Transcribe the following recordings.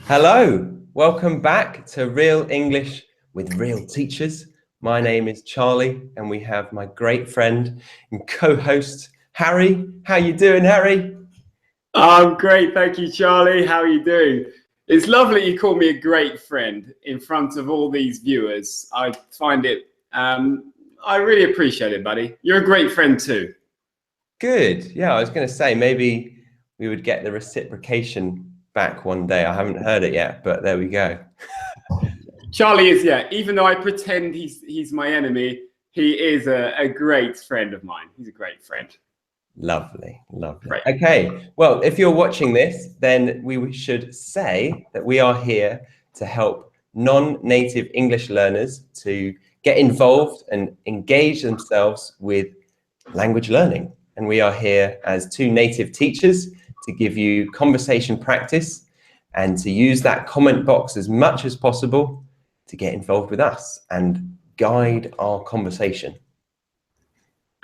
Hello, welcome back to Real English with Real Teachers. My name is Charlie and we have my great friend and co-host Harry. How you doing, Harry? I'm great, thank you, Charlie. How are you doing? It's lovely you call me a great friend in front of all these viewers. I find it, I really appreciate it, buddy. You're a great friend too. Good. Yeah, I was going to say maybe we would get the reciprocation back one day. I haven't heard it yet, but there we go. Charlie is, yeah, even though I pretend he's my enemy, he is a great friend of mine. He's a great friend. Lovely, lovely. Right. Okay, well, if you're watching this, then we should say that we are here to help non-native English learners to get involved and engage themselves with language learning. And we are here as two native teachers to give you conversation practice and to use that comment box as much as possible to get involved with us and guide our conversation.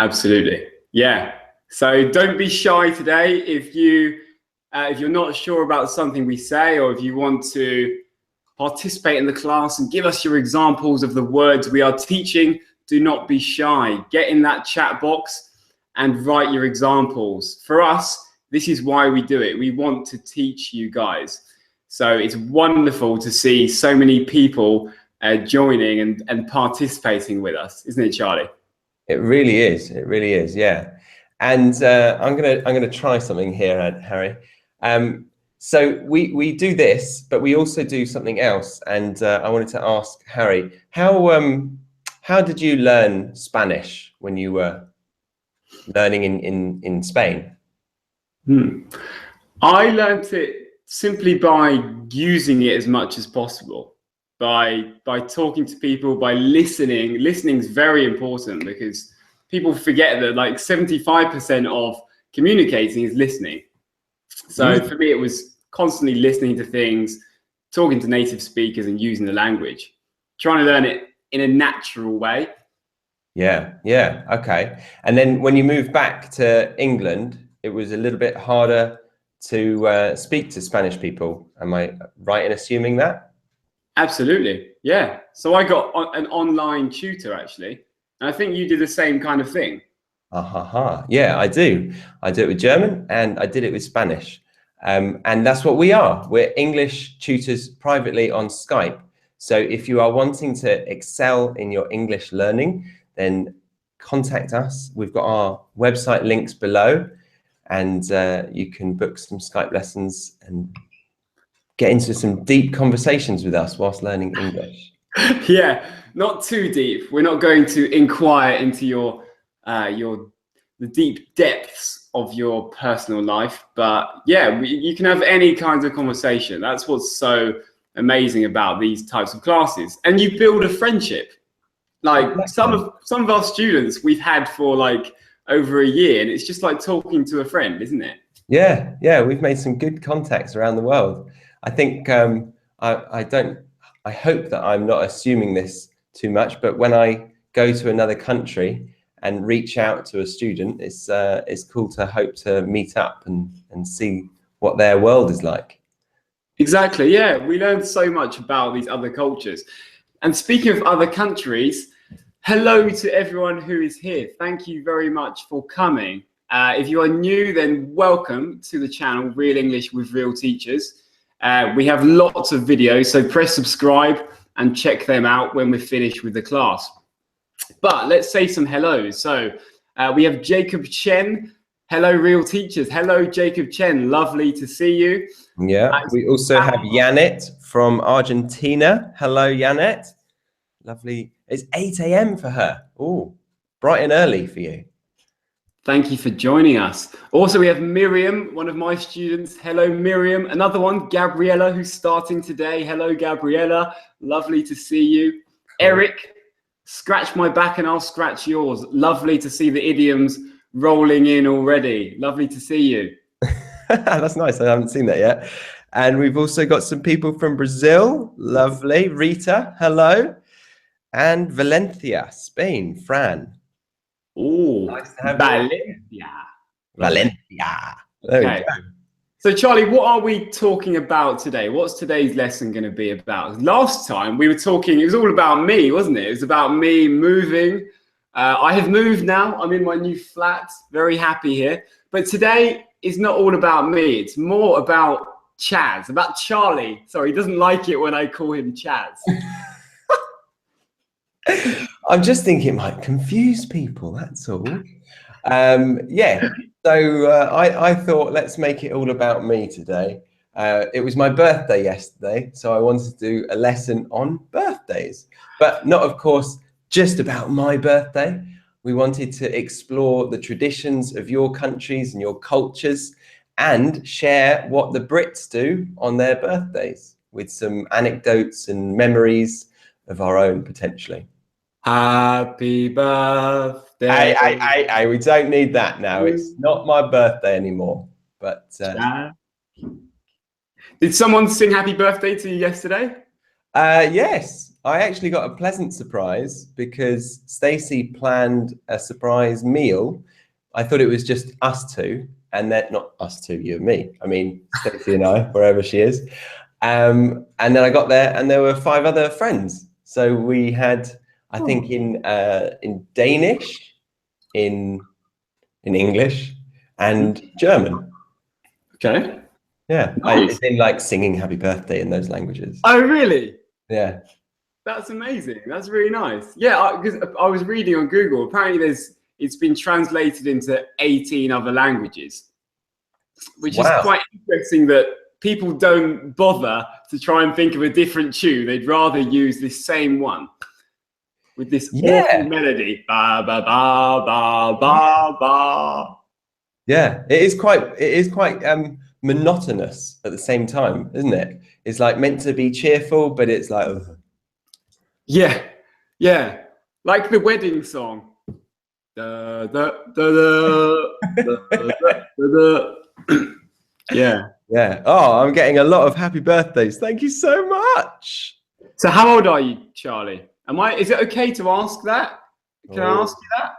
Absolutely, yeah. So don't be shy today if you're not sure about something we say, or if you want to participate in the class and give us your examples of the words we are teaching. Do not be shy. Get in that chat box and write your examples. For us, this is why we do it. We want to teach you guys. So it's wonderful to see so many people joining and participating with us, isn't it, Charlie? It really is. It really is. Yeah. And I'm gonna try something here, Harry. So we do this, but we also do something else. And I wanted to ask Harry, how did you learn Spanish when you were learning in Spain? I learned it simply by using it as much as possible, by talking to people, by listening. Listening is very important because people forget that like 75% of communicating is listening. So for me, it was constantly listening to things, talking to native speakers and using the language, trying to learn it in a natural way. Yeah, yeah, okay. And then when you moved back to England, it was a little bit harder to speak to Spanish people. Am I right in assuming that? Absolutely, yeah. So I got an online tutor actually, and I think you did the same kind of thing. Yeah, I do. I do it with German and I did it with Spanish. And that's what we are. We're English tutors privately on Skype. So if you are wanting to excel in your English learning, then contact us. We've got our website links below, and you can book some Skype lessons and get into some deep conversations with us whilst learning English. Yeah, not too deep. We're not going to inquire into the deep depths of your personal life, but yeah, you can have any kinds of conversation. That's what's so amazing about these types of classes, and you build a friendship. Like Exactly. some of our students we've had for like over a year, and it's just like talking to a friend, isn't it? Yeah, yeah, we've made some good contacts around the world. I think I hope that I'm not assuming this too much, but when I go to another country and reach out to a student, it's cool to hope to meet up and see what their world is like. Exactly, yeah. We learn so much about these other cultures. And speaking of other countries, hello to everyone who is here. Thank you very much for coming. If you are new, then welcome to the channel, Real English with Real Teachers. We have lots of videos, so press subscribe and check them out when we're finished with the class. But let's say some hellos. So we have Jacob Chen. Hello, Real Teachers. Hello, Jacob Chen. Lovely to see you. Yeah, we also have Janet from Argentina. Hello, Janet. Lovely. It's 8 a.m. for her. Oh, bright and early for you. Thank you for joining us. Also, we have Miriam, one of my students. Hello, Miriam. Another one, Gabriella, who's starting today. Hello, Gabriella. Lovely to see you. Cool. Eric, scratch my back and I'll scratch yours. Lovely to see the idioms rolling in already. Lovely to see you. That's nice. I haven't seen that yet. And we've also got some people from Brazil. Lovely. Rita, hello. And Valencia, Spain, Fran. Oh, nice to have Valencia. Valencia. There we go. So Charlie, what are we talking about today? What's today's lesson going to be about? Last time we were talking, it was all about me, wasn't it? It was about me moving. I have moved now. I'm in my new flat, very happy here. But today is not all about me. It's more about Chaz, about Charlie. Sorry, he doesn't like it when I call him Chaz. I'm just thinking it might confuse people, that's all. Yeah, so I thought let's make it all about me today. It was my birthday yesterday, so I wanted to do a lesson on birthdays, but not, of course, just about my birthday. We wanted to explore the traditions of your countries and your cultures and share what the Brits do on their birthdays with some anecdotes and memories of our own, potentially. Happy birthday. Hey, we don't need that now. It's not my birthday anymore. But did someone sing happy birthday to you yesterday? Yes, I actually got a pleasant surprise because Stacey planned a surprise meal. I thought it was just us two, and then not us two, you and me. I mean, Stacey and I, wherever she is. And then I got there, and there were 5 other friends. So we had, I think, in Danish, in English, and German. Okay. Yeah, Nice. it's in like singing happy birthday in those languages. Oh, really? Yeah. That's amazing. That's really nice. Yeah, because I was reading on Google. Apparently, it's been translated into 18 other languages, which is quite interesting that people don't bother to try and think of a different tune. They'd rather use this same one with this awful melody. Ba ba ba ba ba ba. Yeah, it is quite monotonous at the same time, isn't it? It's like meant to be cheerful, but it's like yeah, like the wedding song. Da, da, da, da, da, da, da. Yeah. Oh, I'm getting a lot of happy birthdays. Thank you so much. So how old are you, Charlie? Is it okay to ask that? Can I ask you that?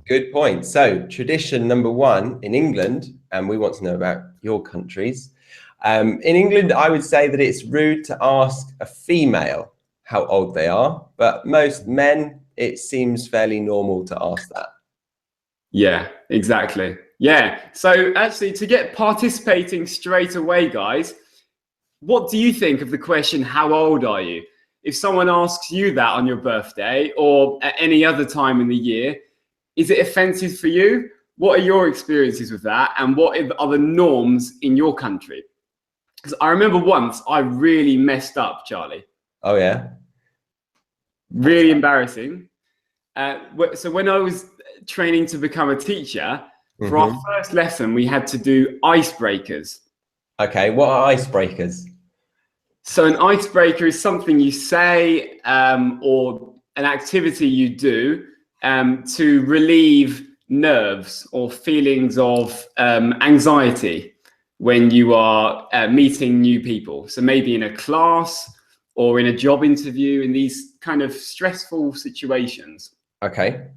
Good point. So tradition number 1 in England, and we want to know about your countries. In England, I would say that it's rude to ask a female how old they are, but most men, it seems fairly normal to ask that. Yeah, exactly. Yeah. So actually, to get participating straight away, guys, what do you think of the question, how old are you? If someone asks you that on your birthday or at any other time in the year, is it offensive for you? What are your experiences with that? And what are the norms in your country? Because I remember once I really messed up, Charlie. Oh, yeah? Really embarrassing. So when I was training to become a teacher, for our first lesson, we had to do icebreakers. Okay, what are icebreakers? So an icebreaker is something you say or an activity you do to relieve nerves or feelings of anxiety when you are meeting new people. So maybe in a class or in a job interview, in these kind of stressful situations. Okay,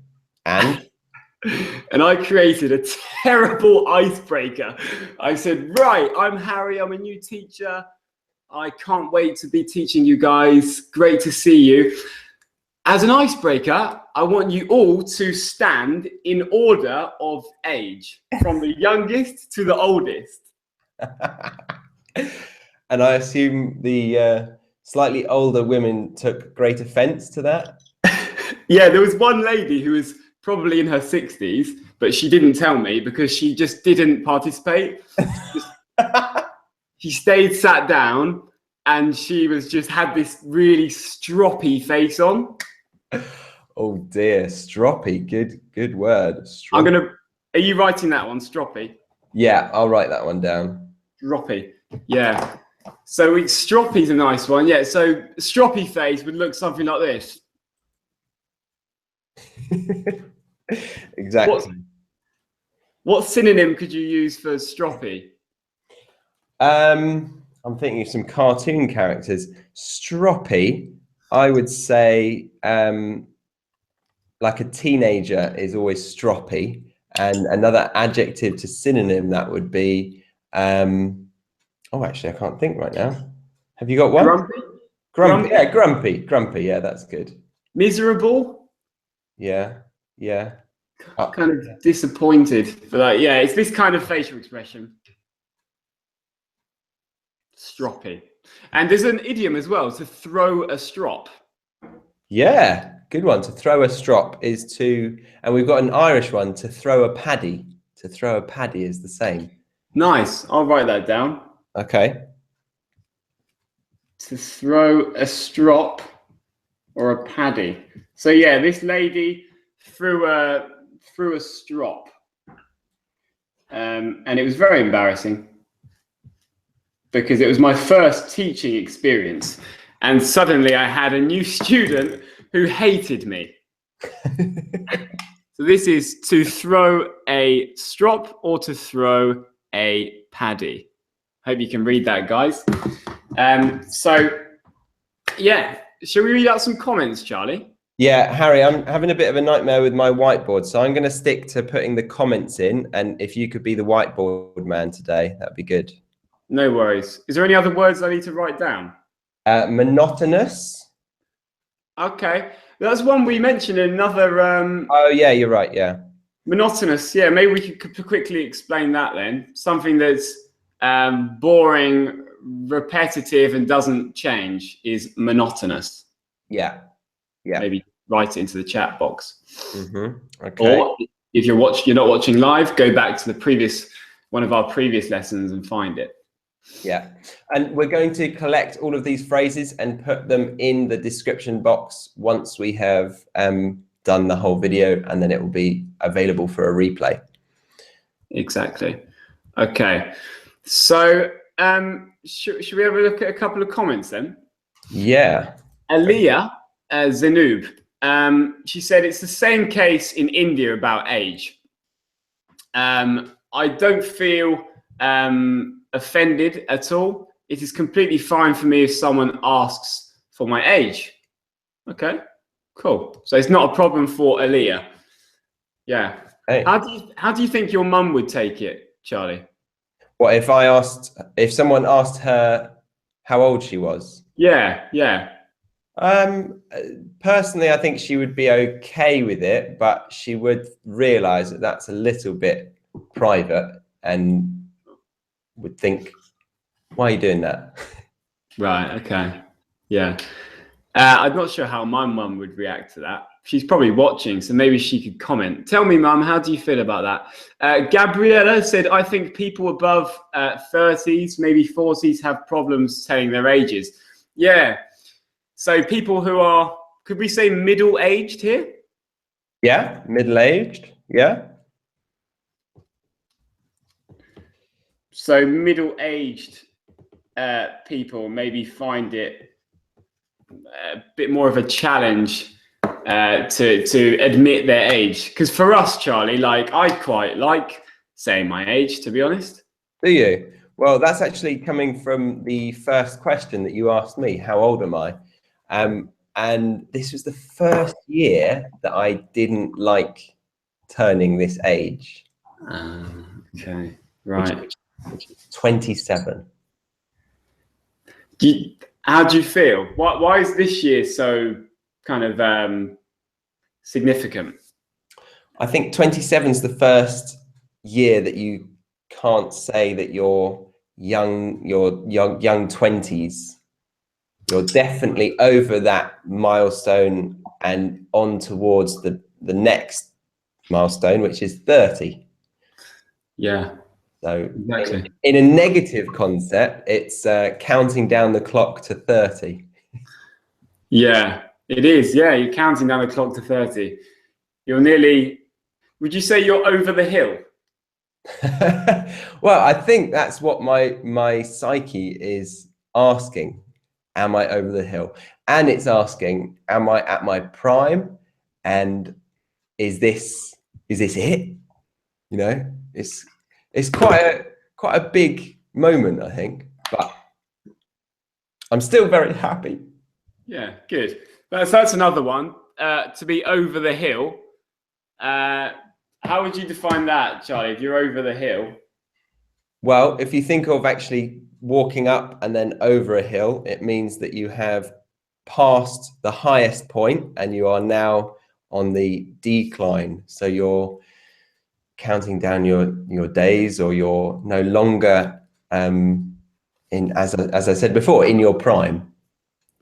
and? And I created a terrible icebreaker. I said, right, I'm Harry, I'm a new teacher. I can't wait to be teaching you guys. Great to see you. As an icebreaker, I want you all to stand in order of age, from the youngest to the oldest. And I assume the slightly older women took great offense to that? Yeah, there was one lady who was probably in her 60s, but she didn't tell me because she just didn't participate. She stayed sat down and she had this really stroppy face on. Oh dear, stroppy, good word. Stroppy. Are you writing that one, stroppy? Yeah, I'll write that one down. Stroppy, yeah. So stroppy's a nice one, yeah. So stroppy face would look something like this. Exactly. What synonym could you use for stroppy? I'm thinking of some cartoon characters. Stroppy, I would say, like a teenager is always stroppy, and another adjective to synonym that would be Oh, actually, I can't think right now. Have you got one? Grumpy? Grumpy. Yeah, grumpy. Grumpy. Yeah, that's good. Miserable? Yeah. Yeah. Oh, Kind of disappointed. But like, yeah, it's this kind of facial expression. Stroppy. And there's an idiom as well, to throw a strop. yeah, good one. To throw a strop is to, and we've got an Irish one, to throw a paddy. To throw a paddy is the same. Nice. I'll write that down. Okay. To throw a strop or a paddy. So yeah, this lady threw a strop. And it was very embarrassing because it was my first teaching experience. And suddenly I had a new student who hated me. So this is to throw a strop or to throw a paddy. Hope you can read that, guys. So, yeah, shall we read out some comments, Charlie? Yeah, Harry, I'm having a bit of a nightmare with my whiteboard, so I'm going to stick to putting the comments in, and if you could be the whiteboard man today, that'd be good. No worries. Is there any other words I need to write down? Monotonous. Okay, that's one we mentioned in another... Oh, yeah, you're right, yeah. Monotonous, yeah, maybe we could quickly explain that then. Something that's boring, repetitive, and doesn't change is monotonous. Yeah, yeah. Maybe write it into the chat box. Okay. Or if you're not watching live, go back to the one of our previous lessons and find it. Yeah, and we're going to collect all of these phrases and put them in the description box once we have done the whole video, and then it will be available for a replay. Exactly. Okay, so should we have a look at a couple of comments then? Yeah. Aliyah Zanoob, she said it's the same case in India about age. I don't feel offended at all. It is completely fine for me if someone asks for my age. Okay, cool. So it's not a problem for Aliyah. Yeah. Hey. How do you think your mum would take it, Charlie? What if someone asked her how old she was? Yeah, yeah. Personally, I think she would be okay with it, but she would realize that that's a little bit private and would think, why are you doing that? Right, okay. Yeah. I'm not sure how my mum would react to that. She's probably watching, so maybe she could comment. Tell me, mum, how do you feel about that? Gabriella said, I think people above 30s, maybe 40s, have problems telling their ages. Yeah. So people who are, could we say middle-aged here? Yeah, middle-aged, yeah. So middle-aged people maybe find it a bit more of a challenge to admit their age. Because for us, Charlie, like I quite like saying my age, to be honest. Do you? Well, that's actually coming from the first question that you asked me, how old am I? And this was the first year that I didn't like turning this age. Okay, right. Which is 27. How do you feel? Why is this year so kind of significant? I think 27 is the first year that you can't say that you're young 20s. You're definitely over that milestone and on towards the next milestone, which is 30. Yeah. So exactly. in a negative concept, it's counting down the clock to 30. Yeah, it is. Yeah, you're counting down the clock to 30. You're nearly, would you say you're over the hill? Well, I think that's what my psyche is asking. Am I over the hill? And it's asking, am I at my prime? And is this it? You know, it's quite a big moment, I think, but I'm still very happy. Yeah, good. That's another one. To be over the hill. How would you define that, Charlie? If you're over the hill? Well, if you think of actually walking up and then over a hill. It means that you have passed the highest point and you are now on the decline. So you're counting down your days, or you're no longer as I said before, in your prime.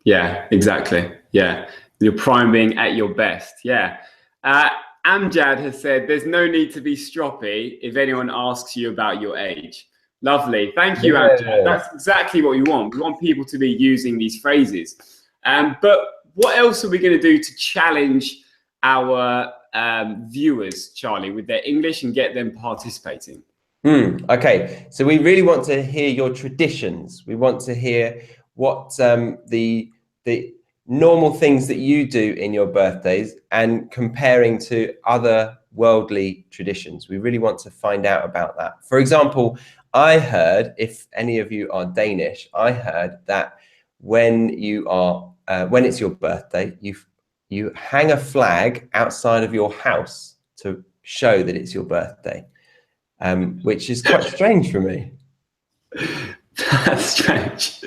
Yeah, exactly. Yeah, your prime being at your best. Yeah. Amjad has said, there's no need to be stroppy if anyone asks you about your age. Lovely. Thank you, Amjad. That's exactly what we want. We want people to be using these phrases. But what else are we going to do to challenge our viewers, Charlie, with their English and get them participating? Okay, so we really want to hear your traditions. We want to hear what the normal things that you do in your birthdays and comparing to other worldly traditions. We really want to find out about that. For example, I heard, if any of you are Danish, I heard that when it's your birthday, you hang a flag outside of your house to show that it's your birthday, which is quite strange for me. That's strange.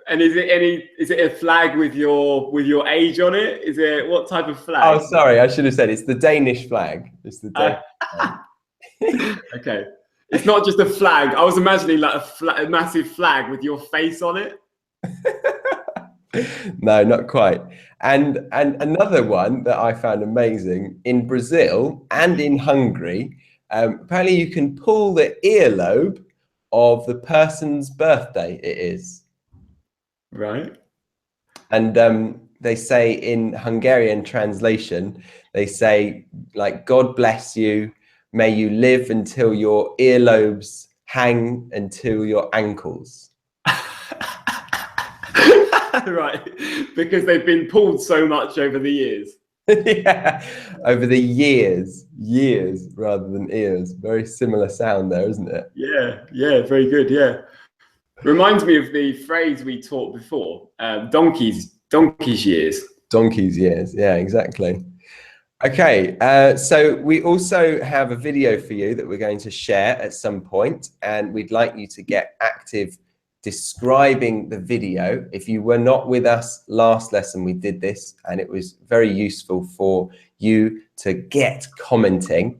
And is it a flag with your age on it? Is it, what type of flag? Oh, sorry, I should have said it's the Danish flag. It's the Danish flag. Okay. It's not just a flag. I was imagining like a massive flag with your face on it. No, not quite. And another one that I found amazing, in Brazil and in Hungary, apparently you can pull the earlobe of the person's birthday it is. Right. And they say in Hungarian translation, they say, like, God bless you, may you live until your earlobes hang until your ankles. Right, because they've been pulled so much over the years. Yeah, over the years rather than ears. Very similar sound there, isn't it? Yeah, very good. Yeah, reminds me of the phrase we taught before, donkey's years. Donkey's years, yeah, exactly. Okay, so we also have a video for you that we're going to share at some point, and we'd like you to get active describing the video. If you were not with us last lesson, we did this, and it was very useful for you to get commenting.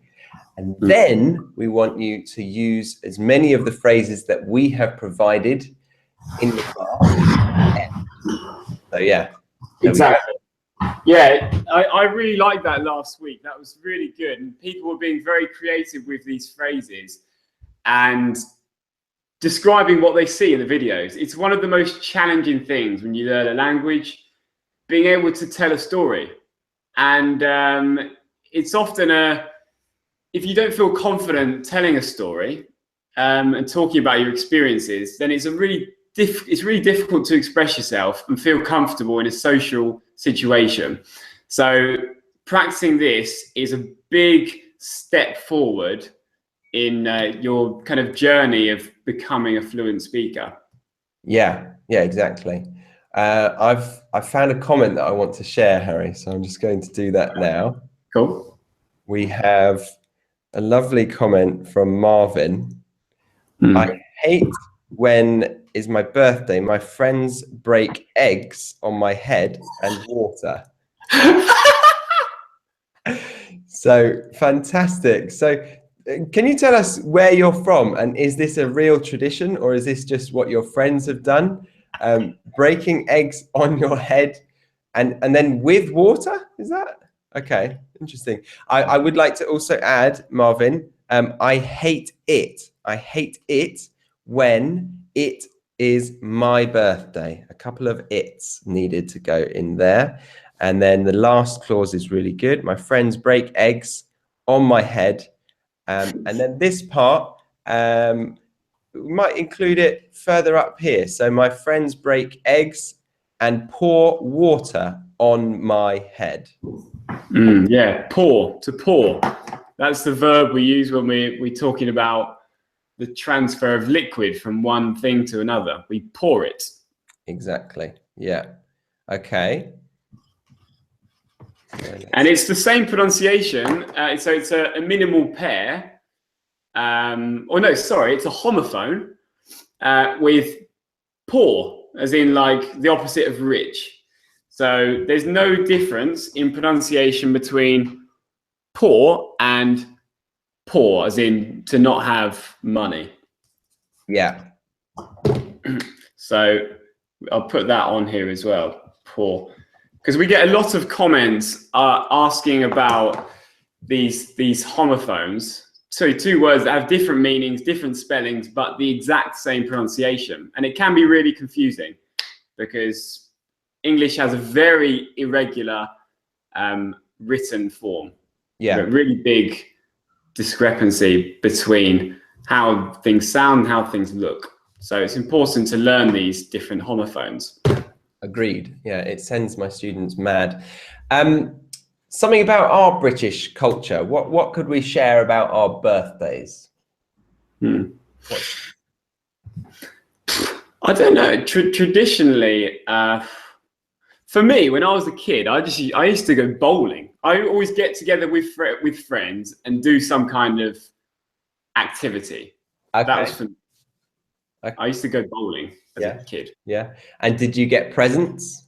And then we want you to use as many of the phrases that we have provided in the class. So yeah. Exactly. Yeah, I really liked that last week. That was really good. And people were being very creative with these phrases and describing what they see in the videos. It's one of the most challenging things when you learn a language, being able to tell a story. And it's often if you don't feel confident telling a story and talking about your experiences, then it's really difficult to express yourself and feel comfortable in a social situation. So practicing this is a big step forward in your kind of journey of becoming a fluent speaker. Yeah, exactly. I've found a comment that I want to share, Harry, so I'm just going to do that now. Cool. We have a lovely comment from Marvin. I hate when is my birthday, my friends break eggs on my head and water. So fantastic. So can you tell us where you're from, and is this a real tradition, or is this just what your friends have done? Breaking eggs on your head and then with water, is that? Okay, interesting. I would like to also add, Marvin, I hate it. I hate it when it is my birthday. A couple of it's needed to go in there. And then the last clause is really good. My friends break eggs on my head. And then this part, we might include it further up here. So my friends break eggs and pour water on my head. Yeah, pour, to pour. That's the verb we use when we're talking about the transfer of liquid from one thing to another. We pour it. Exactly. Yeah. Okay. And it's the same pronunciation. So it's a minimal pair. Or no, sorry, it's a homophone. with poor, as in like the opposite of rich. So there's no difference in pronunciation between poor and poor, as in to not have money. Yeah. So I'll put that on here as well, poor. Because we get a lot of comments asking about these homophones. So two words that have different meanings, different spellings, but the exact same pronunciation. And it can be really confusing because English has a very irregular written form. Yeah. A really big discrepancy between how things sound, how things look. So it's important to learn these different homophones. Agreed. Yeah, it sends my students mad. Something about our British culture. What could we share about our birthdays? I don't know. Traditionally, for me, when I was a kid, I used to go bowling. I always get together with friends and do some kind of activity. Okay. That was fun. Okay. I used to go bowling as a kid. Yeah. And did you get presents?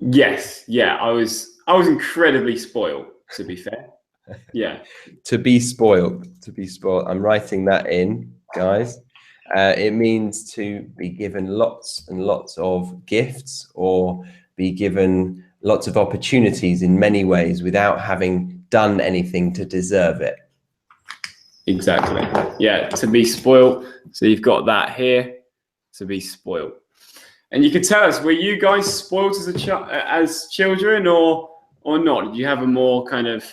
Yes. Yeah. I was incredibly spoiled, to be fair. Yeah. To be spoiled. I'm writing that in, guys. It means to be given lots and lots of gifts or be given lots of opportunities in many ways without having done anything to deserve it. Exactly. Yeah, to be spoiled. So you've got that here, to be spoiled. And you could tell us, were you guys spoiled as children or not? Did you have a more kind of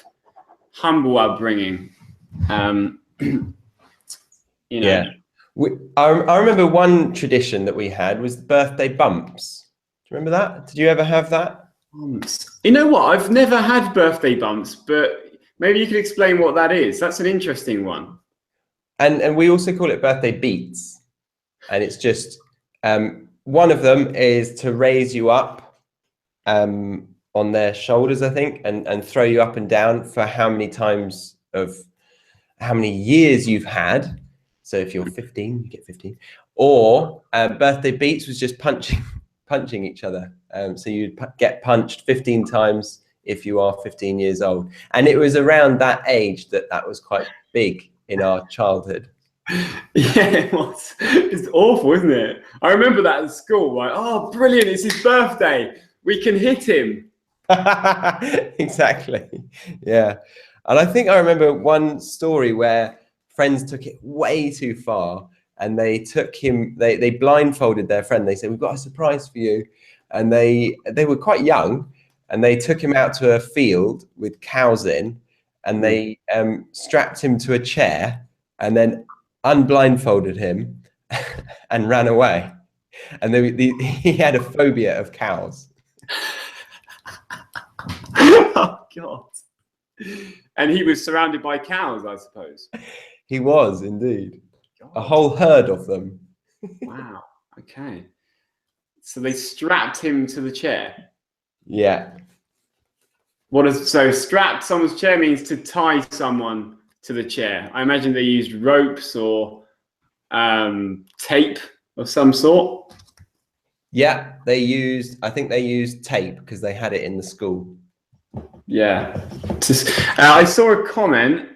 humble upbringing? Yeah. I remember one tradition that we had was birthday bumps. Do you remember that? Did you ever have that? You know what? I've never had birthday bumps, but maybe you could explain what that is. That's an interesting one. And we also call it birthday beats. And it's just one of them is to raise you up on their shoulders, I think, and throw you up and down for how many years you've had. So if you're 15, you get 15. Or birthday beats was just punching each other. So you'd get punched 15 times if you are 15 years old. And it was around that age that was quite big in our childhood. Yeah, it was. It's awful, isn't it? I remember that at school, like, oh, brilliant, it's his birthday. We can hit him. Exactly. Yeah. And I think I remember one story where friends took it way too far and they took him, they blindfolded their friend. They said, we've got a surprise for you. And they were quite young and they took him out to a field with cows in and they strapped him to a chair and then unblindfolded him and ran away. And he had a phobia of cows. Oh, God. And he was surrounded by cows, I suppose. He was indeed. God. A whole herd of them. Wow. Okay. So they strapped him to the chair. Yeah. So strapped someone's chair means to tie someone to the chair. I imagine they used ropes or tape of some sort. Yeah, I think they used tape because they had it in the school. Yeah. I saw a comment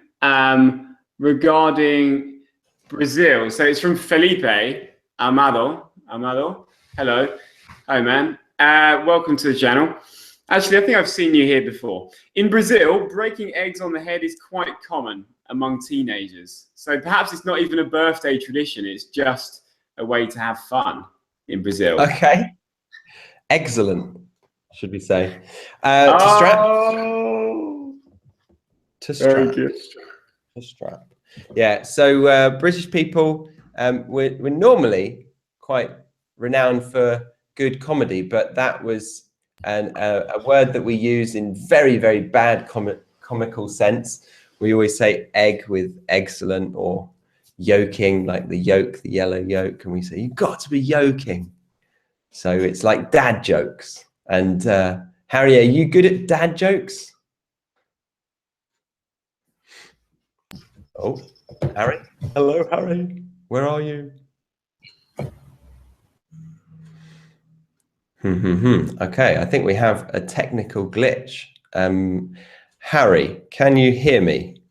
regarding Brazil. So it's from Felipe Amado. Hello. Hi, man. Welcome to the channel. Actually, I think I've seen you here before. In Brazil, breaking eggs on the head is quite common among teenagers. So perhaps it's not even a birthday tradition. It's just a way to have fun in Brazil. Okay. Excellent, should we say. To strap. Yeah, so British people, we're normally quite renowned for good comedy, but that was a word that we use in very, very bad comical sense. We always say egg with excellent or yoking, like the yolk, the yellow yolk, and we say, you've got to be yoking. So it's like dad jokes. And Harry, are you good at dad jokes? Oh, Harry. Hello, Harry. Where are you? Okay, I think we have a technical glitch. Harry, can you hear me?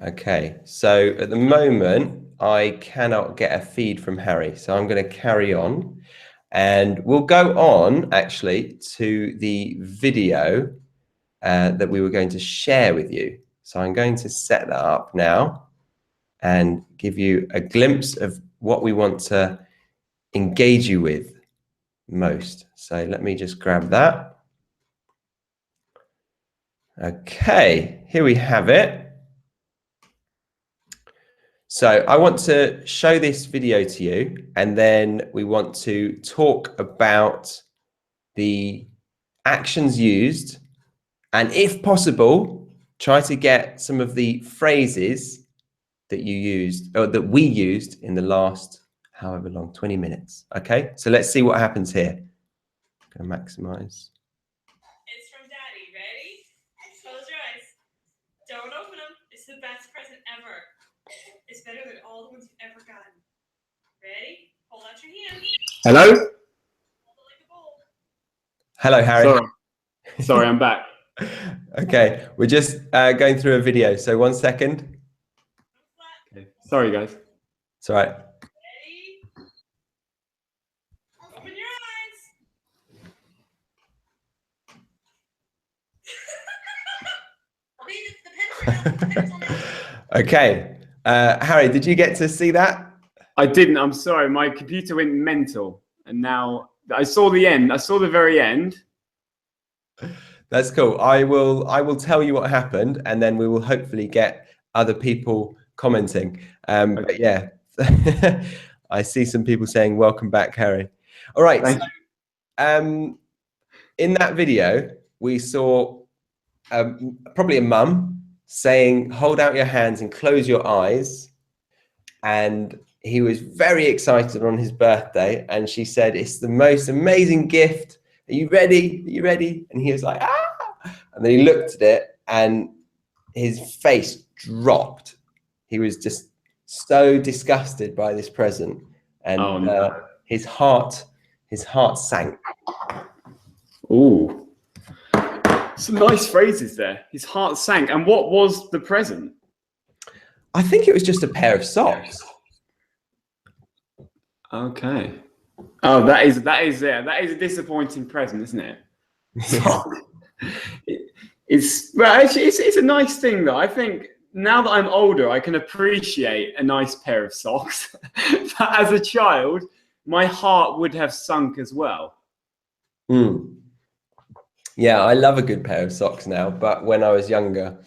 Okay, so at the moment, I cannot get a feed from Harry, so I'm going to carry on. And we'll go on, actually, to the video that we were going to share with you. So I'm going to set that up now and give you a glimpse of what we want to engage you with most. So let me just grab that. Okay, here we have it. So I want to show this video to you, and then we want to talk about the actions used, and if possible, try to get some of the phrases that you used, or that we used in the last, however long, 20 minutes. Okay, so let's see what happens here. I'm going to maximize. It's from Daddy. Ready? Close your eyes. Don't open them. It's the best present ever. It's better than all the ones you've ever gotten. Ready? Hold out your hand. Hello? Hold it like a bowl. Hello, Harry. Sorry, I'm back. Okay, we're just going through a video, so 1 second. Okay. Sorry, guys. It's all right. Ready? Open your eyes. Okay, Harry, did you get to see that? I didn't. I'm sorry. My computer went mental, and now I saw the end. I saw the very end. That's cool. I will tell you what happened, and then we will hopefully get other people commenting. Okay. But yeah, I see some people saying welcome back, Harry. All right. So, in that video, we saw probably a mum saying, "Hold out your hands and close your eyes," and he was very excited on his birthday, and she said, "It's the most amazing gift. Are you ready? Are you ready?" And he was like, "Ah!" And then he looked at it, and his face dropped. He was just so disgusted by this present, and his heart sank. Ooh. Some nice phrases there. His heart sank. And what was the present? I think it was just a pair of socks. Okay. Oh, that is a disappointing present, isn't it? It's a nice thing though. I think now that I'm older, I can appreciate a nice pair of socks. But as a child, my heart would have sunk as well. Yeah, I love a good pair of socks now, but when I was younger,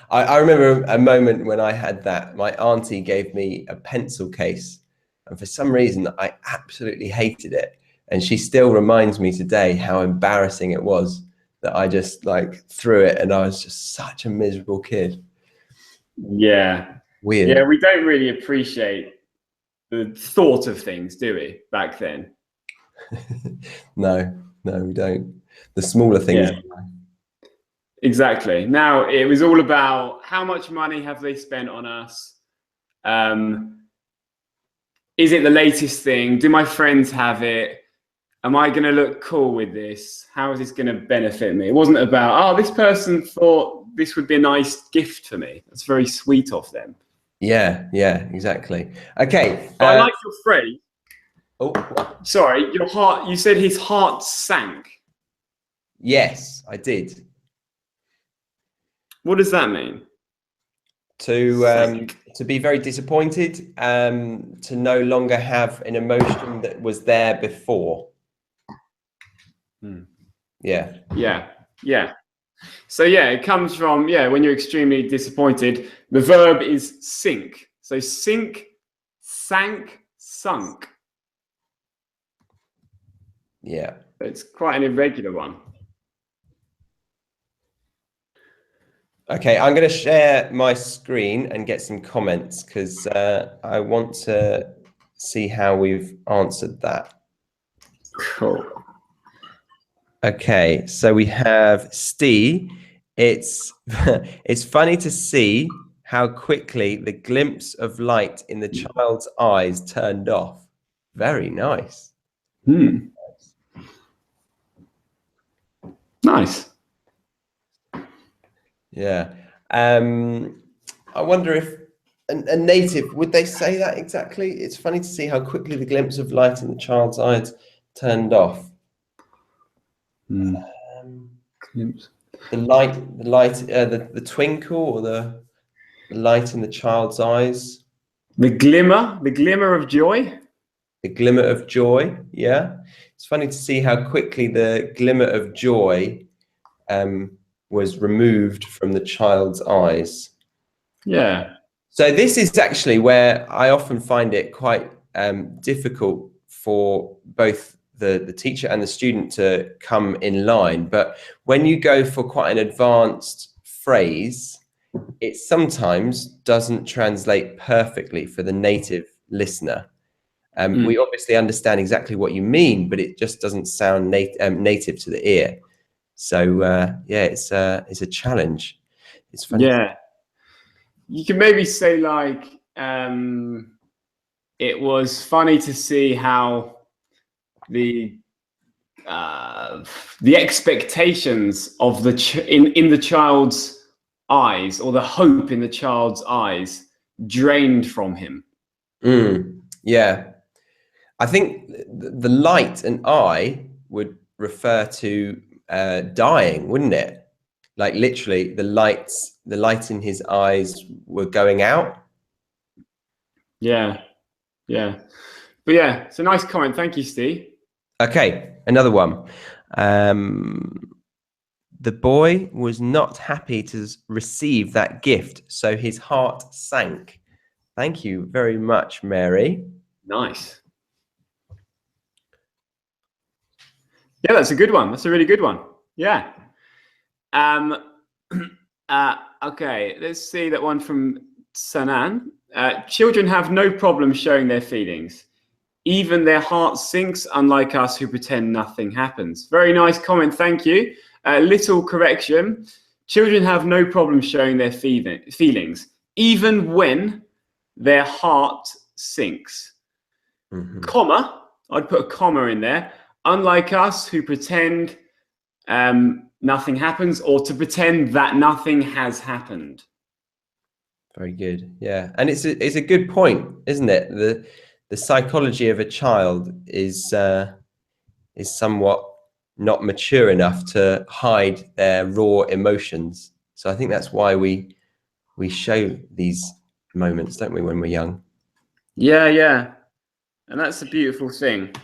I remember a moment when I had that. My auntie gave me a pencil case, and for some reason I absolutely hated it. And she still reminds me today how embarrassing it was that I just like threw it, and I was just such a miserable kid. Yeah. Weird. Yeah, we don't really appreciate the thought of things, do we, back then? No, we don't. The smaller things. Yeah. Exactly. Now it was all about how much money have they spent on us? Is it the latest thing? Do my friends have it? Am I going to look cool with this? How is this going to benefit me? It wasn't about, oh, this person thought this would be a nice gift for me. That's very sweet of them. Yeah, exactly. Okay. But I like your phrase. Oh, sorry, your heart. You said his heart sank. Yes, I did. What does that mean? To be very disappointed, to no longer have an emotion that was there before. Yeah. So yeah, it comes from when you're extremely disappointed. The verb is sink. So sink, sank, sunk. Yeah. It's quite an irregular one. Okay, I'm going to share my screen and get some comments because I want to see how we've answered that. Cool. Okay, so we have Steve. It's funny to see how quickly the glimpse of light in the child's eyes turned off. Very nice. Nice. Yeah. I wonder if a native, would they say that exactly? It's funny to see how quickly the glimpse of light in the child's eyes turned off. Glimpse. The twinkle, or the light in the child's eyes. The glimmer of joy. The glimmer of joy. Yeah. It's funny to see how quickly the glimmer of joy was removed from the child's eyes. Yeah. So this is actually where I often find it quite difficult for both the teacher and the student to come in line. But when you go for quite an advanced phrase, it sometimes doesn't translate perfectly for the native listener. We obviously understand exactly what you mean, but it just doesn't sound native to the ear. So yeah, it's a challenge. It's funny. Yeah. You can maybe say like, it was funny to see how the expectations of in the child's eyes, or the hope in the child's eyes, drained from him. Yeah, I think the light and eye would refer to dying, wouldn't it? Like literally, the light in his eyes were going out. Yeah, yeah. But yeah, it's a nice comment. Thank you, Steve. Okay, another one. The boy was not happy to receive that gift, so his heart sank. Thank you very much, Mary. Nice. Yeah, that's a good one. That's a really good one. Yeah. Okay, let's see that one from Sanan. Children have no problem showing their feelings. Even their heart sinks, unlike us who pretend nothing happens. Very nice comment, thank you. Little correction. Children have no problem showing their feelings, even when their heart sinks. Comma, I'd put a comma in there. Unlike us who pretend nothing happens, or to pretend that nothing has happened. Very good. Yeah, and it's a good point, isn't it? The psychology of a child is somewhat not mature enough to hide their raw emotions. So I think that's why we show these moments, don't we, when we're young? Yeah, yeah, and that's a beautiful thing.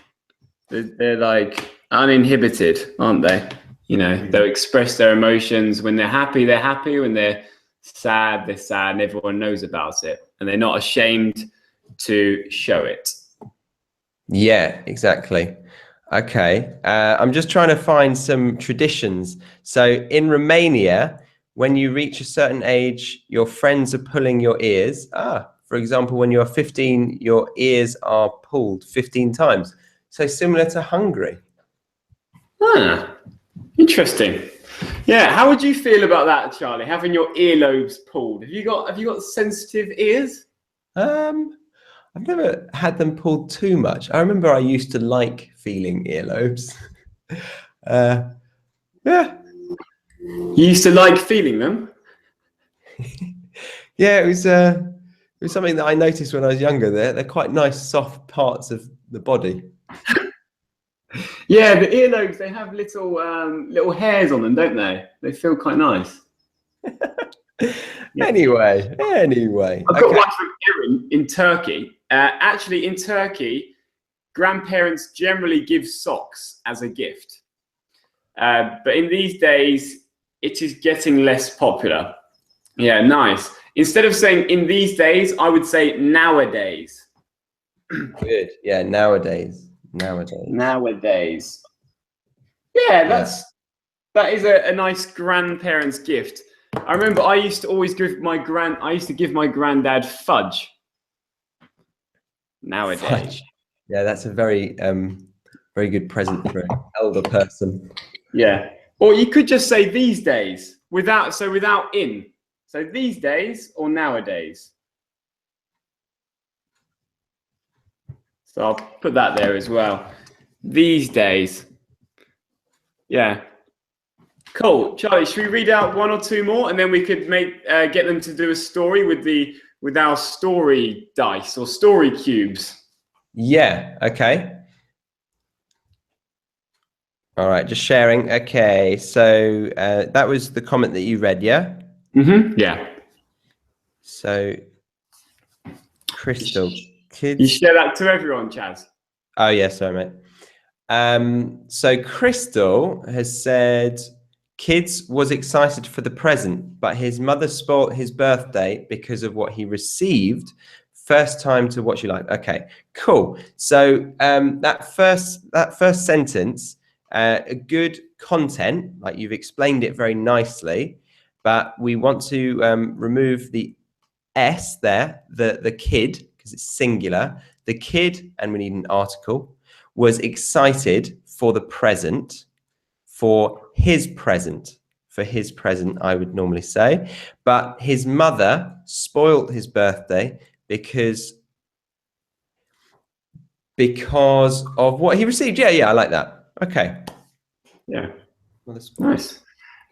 They're like uninhibited, aren't they? You know, they'll express their emotions. When they're happy, they're happy. When they're sad, and everyone knows about it, and they're not ashamed to show it. Yeah, exactly. Okay, I'm just trying to find some traditions. So in Romania, when you reach a certain age, your friends are pulling your ears. For example, when you're 15, your ears are pulled 15 times. So similar to Hungary. Interesting. Yeah, how would you feel about that, Charlie? Having your earlobes pulled? Have you got sensitive ears? I've never had them pulled too much. I remember I used to like feeling earlobes. Yeah. You used to like feeling them? Yeah, it was something that I noticed when I was younger. They're quite nice, soft parts of the body. Yeah, the earlobes, they have little hairs on them, don't they? They feel quite nice. Anyway. I've got one from Erin in Turkey. Actually, in Turkey, grandparents generally give socks as a gift. But in these days, it is getting less popular. Yeah, nice. Instead of saying in these days, I would say nowadays. Good. Yeah, nowadays. Yeah, that is a nice grandparent's gift. I remember I used to give my granddad fudge. Nowadays. Fudge. Yeah, that's a very very good present for an elder person. Yeah. Or you could just say these days without in. So these days or nowadays? So I'll put that there as well. These days. Yeah. Cool. Charlie, should we read out one or two more, and then we could get them to do a story with our story dice or story cubes? Yeah. Okay. All right. Just sharing. Okay. So that was the comment that you read. Yeah. Yeah. So, Crystal, kids. You share that to everyone, Chaz. Oh yeah, sorry, mate. So Crystal has said, kids was excited for the present, but his mother spoilt his birthday because of what he received. First time to what you like. Okay, cool. So that first sentence, a good content, like you've explained it very nicely, but we want to remove the S there, the kid, because it's singular. The kid, and we need an article, was excited for the present, for his present, I would normally say. But his mother spoilt his birthday because of what he received. Yeah, I like that. Okay. Yeah. Nice.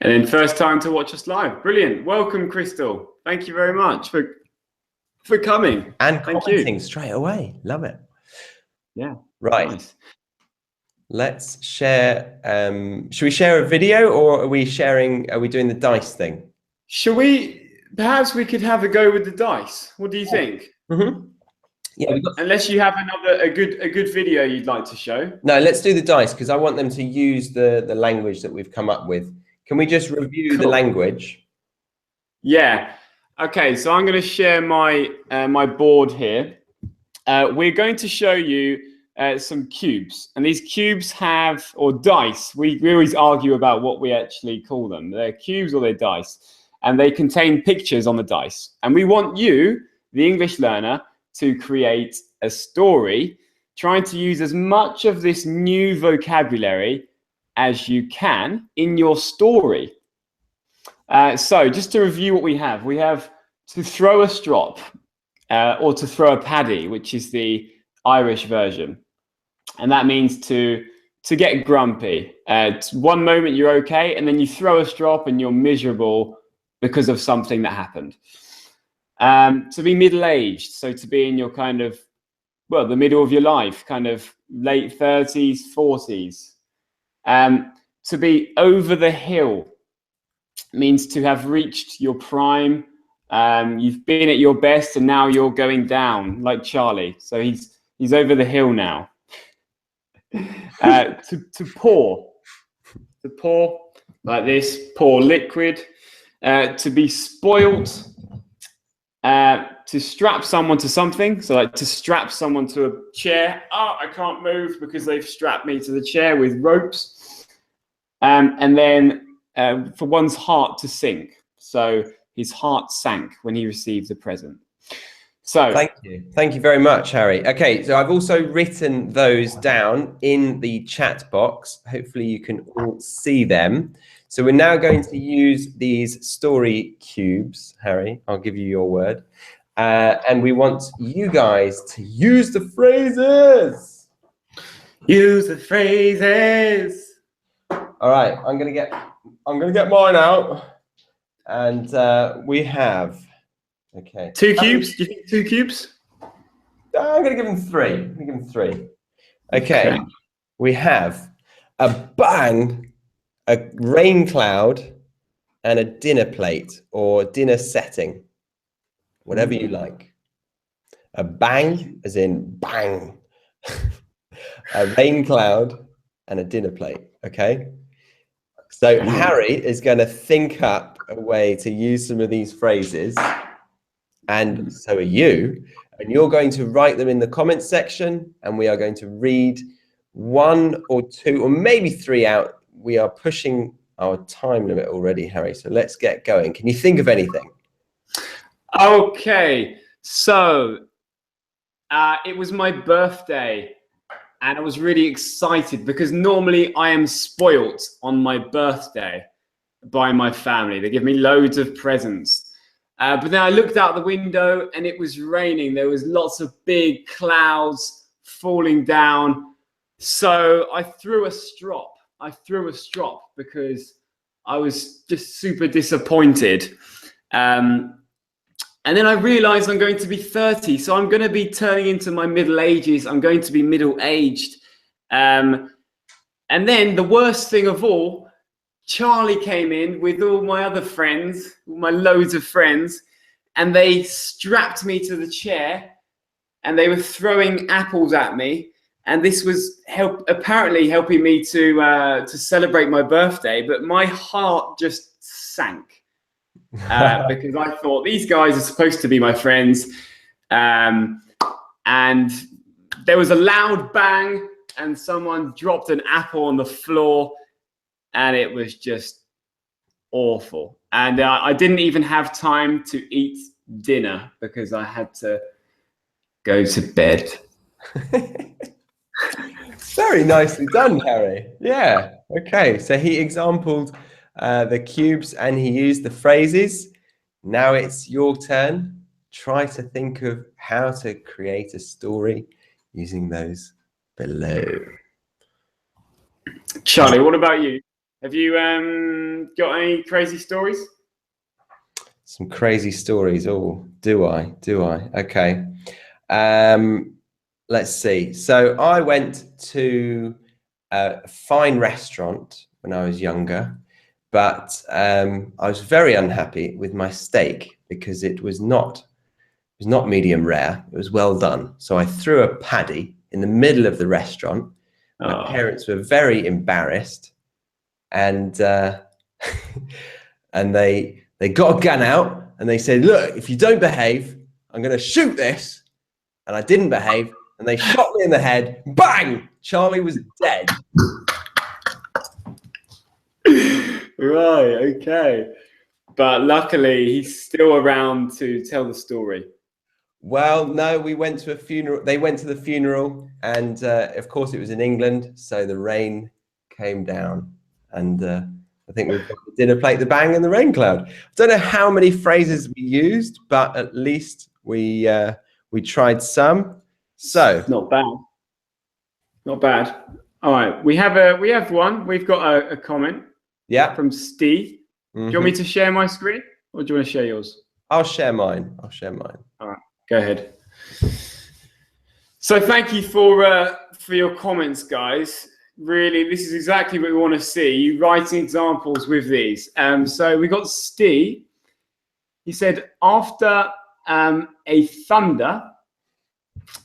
And then first time to watch us live. Brilliant. Welcome, Crystal. Thank you very much for coming. And commenting straight away. Love it. Yeah. Right. Nice. Let's share. Should we share a video, or are we doing the dice thing? Perhaps we could have a go with the dice. What do you think? Yeah. Unless you have a good video you'd like to show. No, let's do the dice, because I want them to use the language that we've come up with. Can we just review the language? Yeah. Okay, so I'm going to share my my board here. We're going to show you some cubes, and these cubes or dice. We always argue about what we actually call them. They're cubes or they're dice, and they contain pictures on the dice. And we want you, the English learner, to create a story, trying to use as much of this new vocabulary as you can in your story. So just to review what we have to throw a strop, or to throw a paddy, which is the Irish version. And that means to get grumpy. One moment you're okay, and then you throw a strop and you're miserable because of something that happened. To be middle-aged, so to be in your kind of, well, the middle of your life, kind of late 30s, 40s. To be over the hill means to have reached your prime. You've been at your best and now you're going down, like Charlie. So he's over the hill now. To pour like this, pour liquid. To be spoilt. To strap someone to something, so like to strap someone to a chair. Oh, I can't move because they've strapped me to the chair with ropes. And then for one's heart to sink. So his heart sank when he received the present. So thank you very much, Harry. Okay, so I've also written those down in the chat box. Hopefully you can all see them. So we're now going to use these story cubes. Harry, I'll give you your word. And we want you guys to use the phrases. Use the phrases. All right, I'm gonna get mine out. And we have, okay. 2 cubes? Do you think 2 cubes? I'm gonna give them 3. Okay. We have a bang, a rain cloud, and a dinner plate or dinner setting, whatever you like. A bang, as in bang, a rain cloud, and a dinner plate. Okay. So Harry is going to think up a way to use some of these phrases, and so are you. And you're going to write them in the comments section, and we are going to read 1 or 2 or maybe 3 out. We are pushing our time limit already, Harry. So let's get going. Can you think of anything? Okay. So it was my birthday, and I was really excited because normally I am spoilt on my birthday by my family. They give me loads of presents. But then I looked out the window and it was raining. There was lots of big clouds falling down. So I threw a strop. Because I was just super disappointed. And then I realized I'm going to be 30. So I'm going to be turning into my middle ages. I'm going to be middle-aged. And then the worst thing of all, Charlie came in with all my other friends, all my loads of friends, and they strapped me to the chair and they were throwing apples at me. And this was apparently helping me to celebrate my birthday, but my heart just sank because I thought these guys are supposed to be my friends. And there was a loud bang and someone dropped an apple on the floor. And it was just awful. And I didn't even have time to eat dinner because I had to go to bed. Very nicely done, Harry. Yeah. Okay. So he exampled the cubes and he used the phrases. Now it's your turn. Try to think of how to create a story using those below. Charlie, what about you? Have you got any crazy stories? Some crazy stories. Oh, do I? Okay. Let's see. So I went to a fine restaurant when I was younger, but I was very unhappy with my steak because it was not medium rare. It was well done. So I threw a paddy in the middle of the restaurant. My parents were very embarrassed. And and they got a gun out and they said, look, if you don't behave, I'm going to shoot this. And I didn't behave and they shot me in the head. Bang! Charlie was dead. Right, okay. But luckily, he's still around to tell the story. Well, no, we went to a funeral. They went to the funeral and of course it was in England. So the rain came down. And I think we've got the dinner plate, the bang, and the rain cloud. I don't know how many phrases we used, but at least we tried some. So not bad. All right, we have one. We've got a comment. Yeah, from Steve. Do you want me to share my screen, or do you want to share yours? I'll share mine. All right, go ahead. So thank you for your comments, guys. Really, this is exactly what we want to see. You writing examples with these. So we got Steve. He said, after a thunder,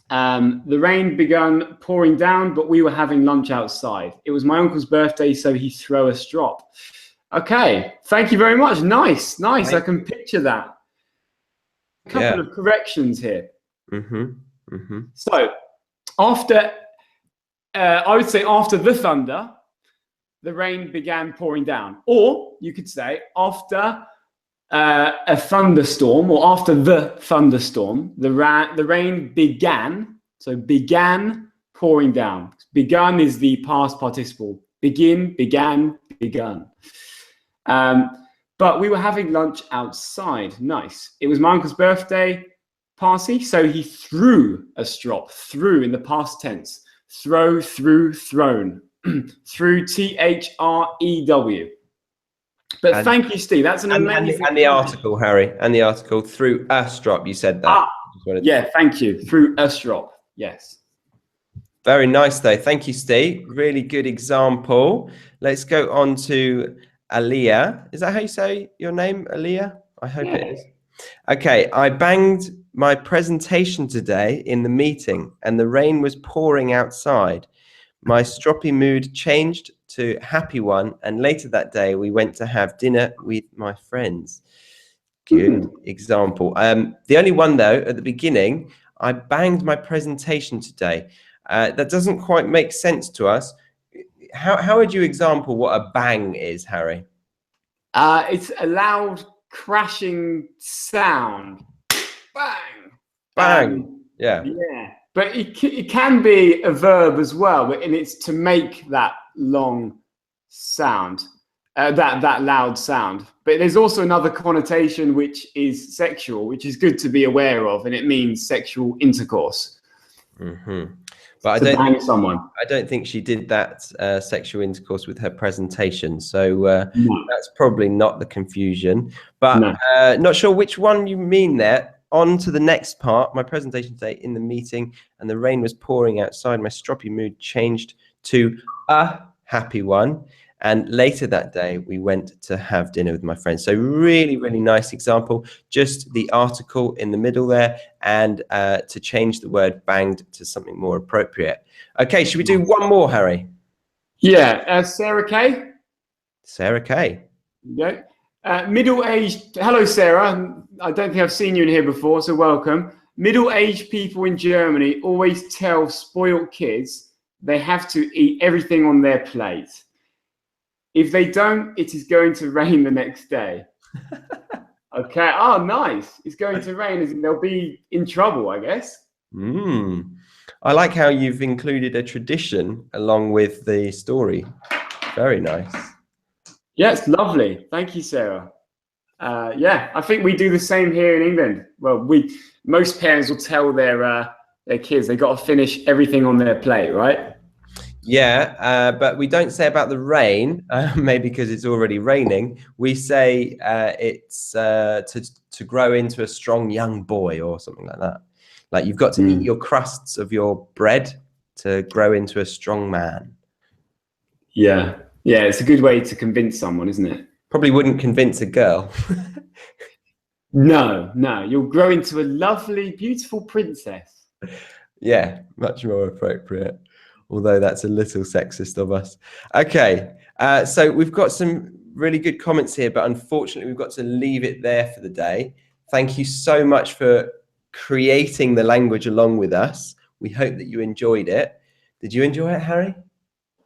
the rain began pouring down, but we were having lunch outside. It was my uncle's birthday, so he threw a strop. Okay, thank you very much. Nice. I can picture that. A couple of corrections here. So after... I would say after the thunder, the rain began pouring down. Or you could say after a thunderstorm, or after the thunderstorm, the rain began. So began pouring down. Begun is the past participle. Begin, began, begun. But we were having lunch outside. Nice. It was my uncle's birthday party, so he threw a strop. Threw in the past tense. Throw, threw, thrown. Through, THREW. But thank you, Steve. That's an amazing... And the article, Harry. And the article, through a strop. You said that. Yeah, thank you. Through a strop. Yes. Very nice, though. Thank you, Steve. Really good example. Let's go on to Aliyah. Is that how you say your name, Aliyah? I hope it is. Okay, I banged my presentation today in the meeting and the rain was pouring outside. My stroppy mood changed to happy one, and later that day we went to have dinner with my friends. Good example. The only one, though, at the beginning, I banged my presentation today. That doesn't quite make sense to us. How would you example what a bang is, Harry? It's a loud crashing sound. Bang. Bang. Yeah. But it can be a verb as well, and it's to make that long sound. that loud sound. But there's also another connotation which is sexual, which is good to be aware of, and it means sexual intercourse. Mm-hmm. But to bang someone. I don't think she did that sexual intercourse with her presentation. So No. that's probably not the confusion. But No. not sure which one you mean there. On to the next part. My presentation today in the meeting, and the rain was pouring outside. My stroppy mood changed to a happy one. And later that day, we went to have dinner with my friends. So really, really nice example. Just the article in the middle there, and to change the word banged to something more appropriate. Okay, should we do one more, Harry? Yeah, Sarah Kay. Sarah Kay. Yeah. Middle-aged. Hello, Sarah. I don't think I've seen you in here before, so welcome. Middle-aged people in Germany always tell spoiled kids they have to eat everything on their plate. If they don't, it is going to rain the next day. Okay. Oh, nice. It's going to rain, as in they'll be in trouble, I guess. I like how you've included a tradition along with the story. Very nice. Yeah, it's lovely. Thank you, Sarah. Yeah, I think we do the same here in England. Well, most parents will tell their kids they got to finish everything on their plate, right? Yeah, but we don't say about the rain, maybe because it's already raining. We say it's to grow into a strong young boy or something like that. Like you've got to eat your crusts of your bread to grow into a strong man. Yeah, yeah, it's a good way to convince someone, isn't it? Probably wouldn't convince a girl. No, you'll grow into a lovely, beautiful princess. Yeah, much more appropriate. Although that's a little sexist of us. Okay, so we've got some really good comments here, but unfortunately we've got to leave it there for the day. Thank you so much for creating the language along with us. We hope that you enjoyed it. Did you enjoy it, Harry?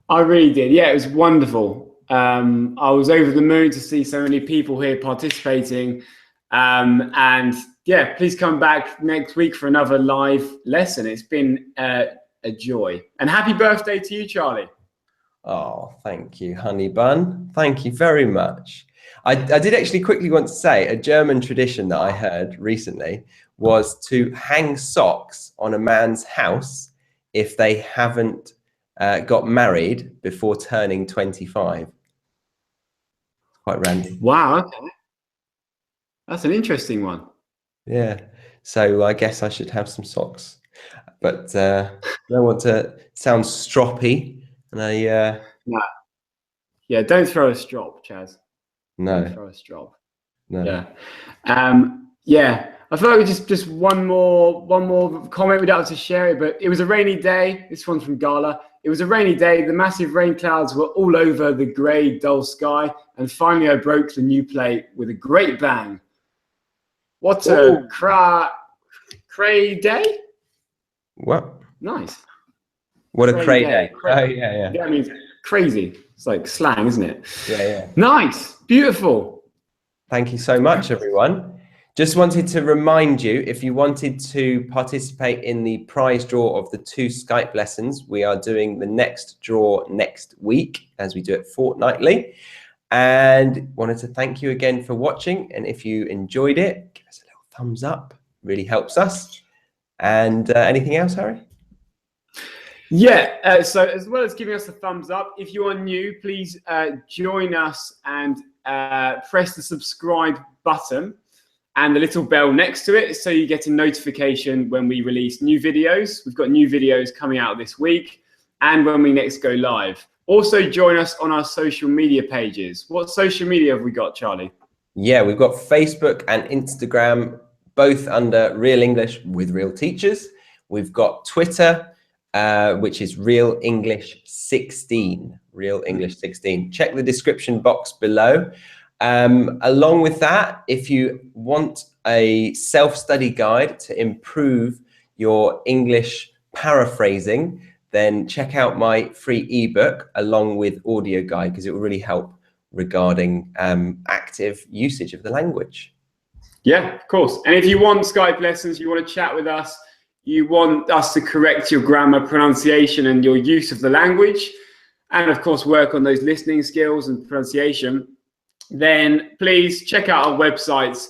I really did. Yeah, it was wonderful. I was over the moon to see so many people here participating. And yeah, please come back next week for another live lesson. It's been a joy. And happy birthday to you, Charlie. Oh, thank you, honey bun. Thank you very much. I did actually quickly want to say a German tradition that I heard recently was to hang socks on a man's house if they haven't got married before turning 25. Quite random. Wow, okay. That's an interesting one. Yeah. So I guess I should have some socks. But I don't want to sound stroppy. And No. Yeah, don't throw a strop, Chaz. No. Don't throw a strop. No. Yeah. Yeah. I feel like just one more comment. We'd have to share it, but it was a rainy day. This one's from Gala. It was a rainy day. The massive rain clouds were all over the grey, dull sky, and finally I broke the new plate with a great bang. What a cray day! What? Nice. What a cray day. Cray. Oh, yeah. Yeah, I mean, crazy. It's like slang, isn't it? Yeah. Nice. Beautiful. Thank you so much, everyone. Just wanted to remind you, if you wanted to participate in the prize draw of the 2 Skype lessons, we are doing the next draw next week, as we do it fortnightly. And wanted to thank you again for watching. And if you enjoyed it, give us a little thumbs up. Really helps us. And anything else, Harry? Yeah, so as well as giving us a thumbs up, if you are new, please join us and press the subscribe button and the little bell next to it so you get a notification when we release new videos. We've got new videos coming out this week and when we next go live. Also join us on our social media pages. What social media have we got, Charlie? Yeah, we've got Facebook and Instagram, both under Real English with Real Teachers. We've got Twitter, which is Real English 16. Real English 16. Check the description box below. Along with that, if you want a self-study guide to improve your English paraphrasing, then check out my free ebook along with audio guide, because it will really help regarding active usage of the language. Yeah, of course. And if you want Skype lessons, you want to chat with us, you want us to correct your grammar, pronunciation, and your use of the language, and of course work on those listening skills and pronunciation, then please check out our websites,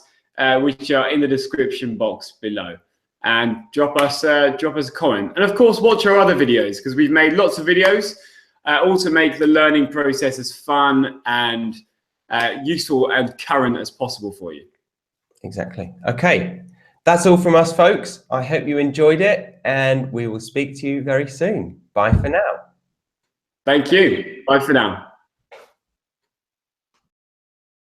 which are in the description box below, and drop us a comment. And of course, watch our other videos, because we've made lots of videos, all to make the learning process as fun and useful and current as possible for you. Exactly. Okay, that's all from us, folks. I hope you enjoyed it, and we will speak to you very soon. Bye for now. Thank you. Bye for now.